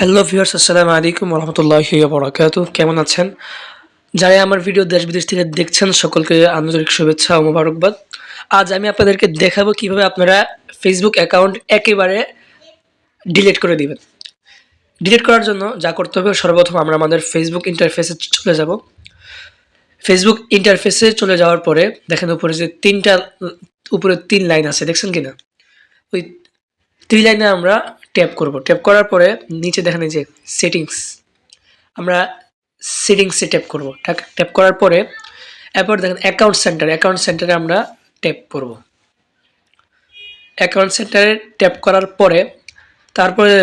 Hello viewers, আসসালামু আলাইকুম ওয়া রাহমাতুল্লাহি ওয়া বারাকাতুহু। কেমন আছেন? যারা আমার ভিডিও দেশ বিদেশ থেকে দেখছেন সকলকে আন্তরিক শুভেচ্ছা ও মোবারকবাদ। আজ আমি আপনাদেরকে দেখাবো কিভাবে আপনারা ফেসবুক অ্যাকাউন্ট একেবারে ডিলিট করে দিবেন। ডিলিট করার জন্য যা করতে হবে সর্বপ্রথম আমরা আমাদের ফেসবুক ইন্টারফেসে চলে যাব। ফেসবুক ইন্টারফেসে চলে যাওয়ার পরে দেখেন উপরে যে ৩ লাইন আছে, দেখছেন কিনা? ওই ৩ লাইনে আমরা ট্যাপ করব। ট্যাপ করার পরে নিচে দেখেন এই যে সেটিংস, আমরা সেটিংসে ট্যাপ করব। ট্যাপ করার পরে এরপর দেখেন অ্যাকাউন্ট সেন্টারে আমরা ট্যাপ করব। অ্যাকাউন্ট সেন্টারে ট্যাপ করার পরে তারপরে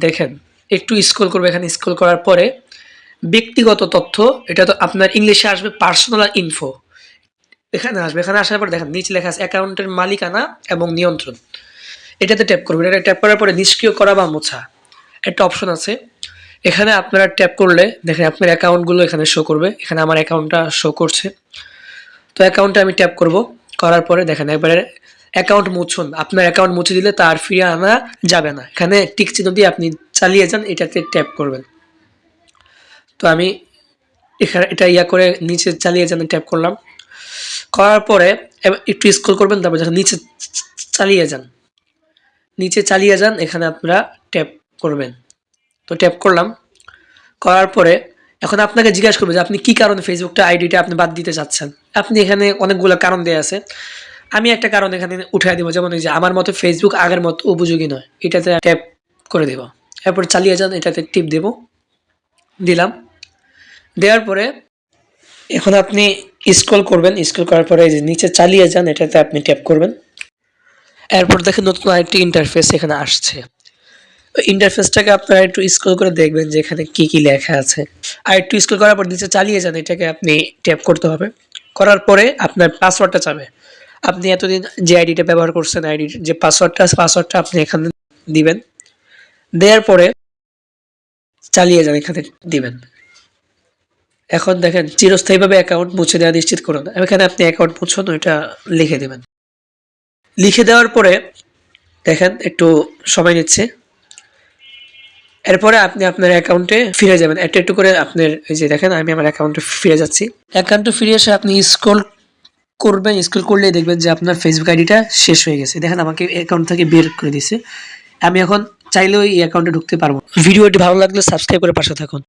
দেখেন একটু স্ক্রল করবে। এখানে স্ক্রল করার পরে ব্যক্তিগত তথ্য, এটা তো আপনার ইংলিশে আসবে পার্সোনাল ইনফো, এখানে আসবে। এখানে আসার পর দেখেন নিচে লেখা আছে অ্যাকাউন্টের মালিকানা এবং নিয়ন্ত্রণ, এটাতে ট্যাপ করবেন। এটা ট্যাপ করার পরে নিষ্ক্রিয় করা বা মোছা একটা অপশন আছে। এখানে আপনারা ট্যাপ করলে দেখেন আপনার অ্যাকাউন্টগুলো এখানে শো করবে। এখানে আমার অ্যাকাউন্টটা শো করছে, তো অ্যাকাউন্টে আমি ট্যাপ করব। করার পরে দেখেন একবারে অ্যাকাউন্ট মুছুন। আপনার অ্যাকাউন্ট মুছে দিলে তার ফিরে আনা যাবে না। এখানে টিক চিহ্ন দিয়ে আপনি চালিয়ে যান, এটাতে ট্যাপ করবেন। তো আমি এখানে এটা করে নিচে চালিয়ে যান ট্যাপ করলাম। করার পরে একটু স্ক্রল করবেন, তারপর যখন নিচে চালিয়ে যান এখানে আপনারা ট্যাপ করবেন। তো ট্যাপ করলাম। করার পরে এখন আপনাকে জিজ্ঞাসা করবে যে আপনি কি কারণে ফেসবুকটা আইডিটা আপনি বাদ দিতে চাচ্ছেন। আপনি এখানে অনেকগুলো কারণ দেয়া আছে, আমি একটা কারণ এখানে উঠাই দিব। যেমন এই যে আমার মতে ফেসবুক আগের মতো উপযোগী নয়, এটাতে ট্যাপ করে দেব। এরপর চালিয়ে যান, এটাতে টিপ দেব। দিলাম। দেওয়ার পরে এখন আপনি স্ক্রল করবেন। স্ক্রল করার পরে এই যে নিচে চালিয়ে যান, এটাতে আপনি ট্যাপ করবেন। এরপর দেখেন নতুন আরেকটি ইন্টারফেস এখানে আসছে। ইন্টারফেসটাকে আপনারা একটু স্ক্রল করে দেখবেন যে এখানে কি লেখা আছে। আর একটু স্ক্রল করার পর নিচে চালিয়ে যান, এটাকে আপনি ট্যাপ করতে হবে। করার পরে আপনার পাসওয়ার্ডটা চাবে। আপনি এতদিন যে আইডিটা ব্যবহার করছেন, আইডির যে পাসওয়ার্ডটা আছে, পাসওয়ার্ডটা আপনি এখানে দিবেন। দেওয়ার পরে চালিয়ে যান, এখানে দিবেন। এখন দেখেন চিরস্থায়ীভাবে অ্যাকাউন্ট মুছে দেওয়া নিশ্চিত করুন। এখানে আপনি অ্যাকাউন্ট মুছুন, ওইটা লিখে দেবেন। লিখে দেওয়ার পরে দেখেন একটু সময় নিচ্ছে। এরপরে আপনি আপনার অ্যাকাউন্টে ফিরে যাবেন। একটু করে আপনার এই যে দেখেন আমি আমার অ্যাকাউন্টে ফিরে যাচ্ছি। অ্যাকাউন্টে ফিরে এসে আপনি স্ক্রল করবেন। স্ক্রল করলেই দেখবেন যে আপনার ফেসবুক আইডিটা শেষ হয়ে গেছে। দেখেন আমাকে অ্যাকাউন্ট থেকে বের করে দিয়েছে। আমি এখন চাইলেও এই অ্যাকাউন্টে ঢুকতে পারবো। ভিডিওটি ভালো লাগলে সাবস্ক্রাইব করে পাশে থাকুন।